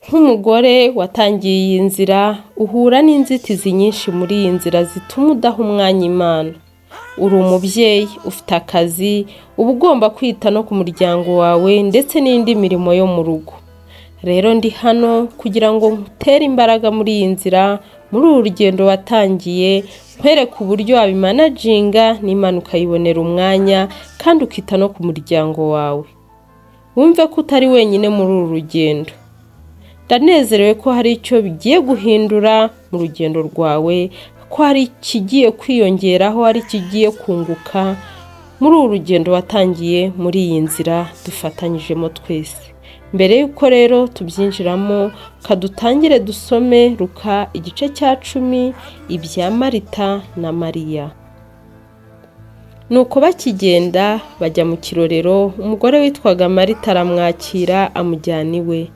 Nk'umugore watangiye iyi nzira uhura n'inzitizi nyinshi muri iyi nzira zituma udaha umwanya Imana. Uri umubyeyi, ufite akazi, uba ugomba kwita no ku muryango wawe ndetse n'indi mirimo yo mu rugo. Rero ndi hano kugira ngo ngutere imbaraga muri iyi nzira, muri uru rugendo watangiye, nkwereke uburyo wabimanaginga n'Imana ukayibonera umwanya kandi ukita no ku muryango wawe. Wumve ko utari wenyine muri uru rugendo. Ndanezerewe ko hari icyo bigiye guhindura mu rugendo rwawe, ko hari ikigiye kwiyongeraho, hari ikigiye kunguka muri uru rugendo watangiye muri iyi nzira dufatanyijemo twese. Mbere y'uko rero tubyinjiramo, kadutangire dusome Luka igice cya 10 ibya Marita na Mariya. Nuko bakigenda bajya mu kirorero, umugore witwaga Marita aramwakira amujyana iwe.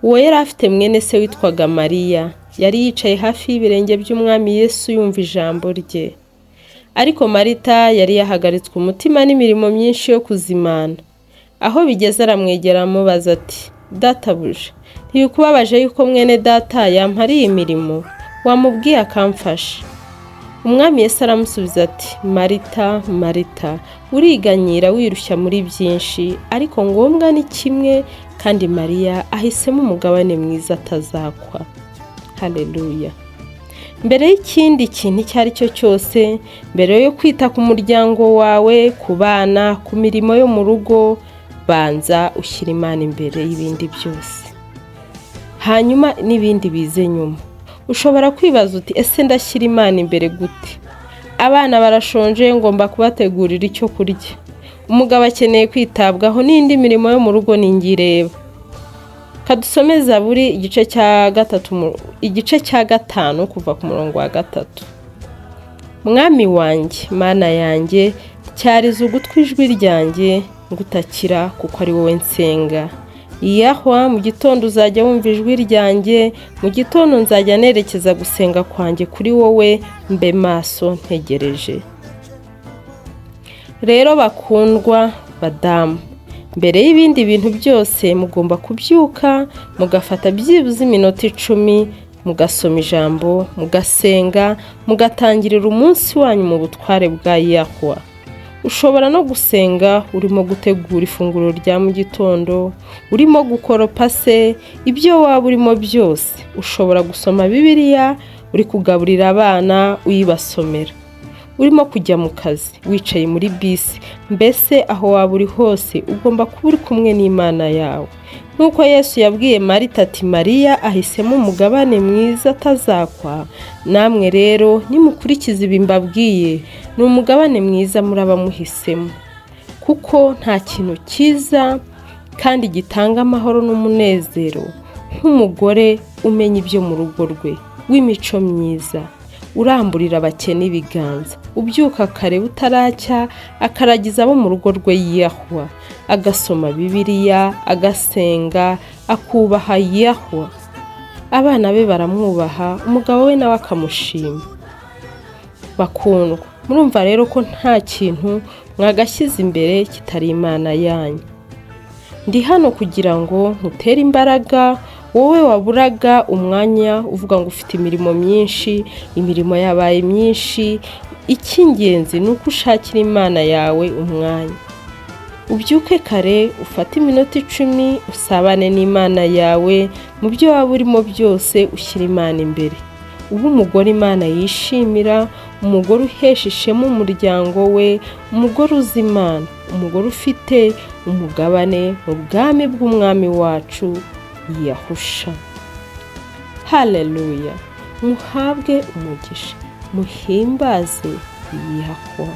Uwo yari afite mwene se witwaga Mariya, yari yicaye hafi y'ibirenge by'umwami Yesu yumva ijambo rye. Ariko Marita yari yahagaritswe umutima n'imirimo myinshi yo kuzimana. Aho bigeze aramwegera amubaza ati, "Databuja, ntibikubabaje yuko mwene data yampariye imirimo? Wamubwiye akamfasha." Umwami Yesu aramusubiza ati, "Marita, Marita, uriganyira wirushya muri byinshi, ariko ngombwa ni kimwe, kandi Mariya ahisemo umugabane mwiza atazakwa." Haleluya. Mbere y'ikindi kintu icyo ari cyo cyose, mbere yo kwita ku muryango wawe, ku bana, ku mirimo yo mu rugo, banza ushyira Imana imbere y'ibindi byose. Hanyuma n'ibindi bize nyuma. Ushobora kwibaza uti, ese ndashyira Imana imbere gute? Abana barashonje, ngomba kubategurira icyo kurya. Umugabo akeneye kwitabwaho, n'indi mirimo yo mu rugo ningireba. Kadusome Zaburi igice cya 5 kuva ku murongo wa 3. Mwami wanjye, Mana yanjye, cyariza ugutwi ijwi ryanjye, ngutakira kuko ari wowe nsenga. Yahwa, mu gitondo uzajya wumva ijwi ryanjye, mu gitondo nzajya nerekeza gusenga kwanjye kuri wowe, mbe maso ntegereje. Rero bakundwa badamu, mbere y'ibindi bintu byose mugomba kubyuka, mugafata byibuze iminota 10, mugasoma ijambo, mugasenga, mugatangirira umunsi wanyu mu butware bwa Yahwa. Ushobora no gusenga urimo gutegura ifunguro rya mu gitondo, urimo gukoropa se, ibyo waba urimo byose. Ushobora gusoma Bibiliya, uri kugaburira abana uyibasomera. Urimo kujya mu kazi, wicaye muri bisi, mbese aho waba uri hose ugomba kuba uri kumwe n'Imana yawe. Nk'uko Yesu yabwiye Marita ati, Mariya ahisemo umugabane mwiza atazakwa, namwe rero nimukurikiza ibi mbabwiye, ni umugabane mwiza muraba muhisemo. Kuko nta kintu cyiza kandi gitanga amahoro n'umunezero nk'umugore umenya ibyo mu rugo rwe, w'imico myiza, uramburira abakene ibiganza, ubyuka kare butaracya, akaragiza abo mu rugo rwe Yahwa, agasoma Bibiliya, agasenga, akubaha Yahwa. Abana be baramwubaha, umugabo we nawe akamushima. Bakundwa, murumva rero ko nta kintu mwagashyize imbere kitari Imana yanyu. Ndi hano kugira ngo nkutere imbaraga, wowe waburaga umwanya uvuga ngo ufite imirimo myinshi, imirimo yabaye myinshi. Icy'ingenzi ni uko ushakira Imana yawe umwanya. Ubyuke kare, ufate iminota 10, usabane n'Imana yawe, mu byo waba urimo byose ushyira Imana imbere. Ubu umugore Imana yishimira, umugore uhesha ishema umuryango we, umugore uzi Imana, umugore ufite umugabane mu bwami bw'umwami wacu Yahusha. Haleluya. Muhabwe umugisha, muhimbaze Yahwa.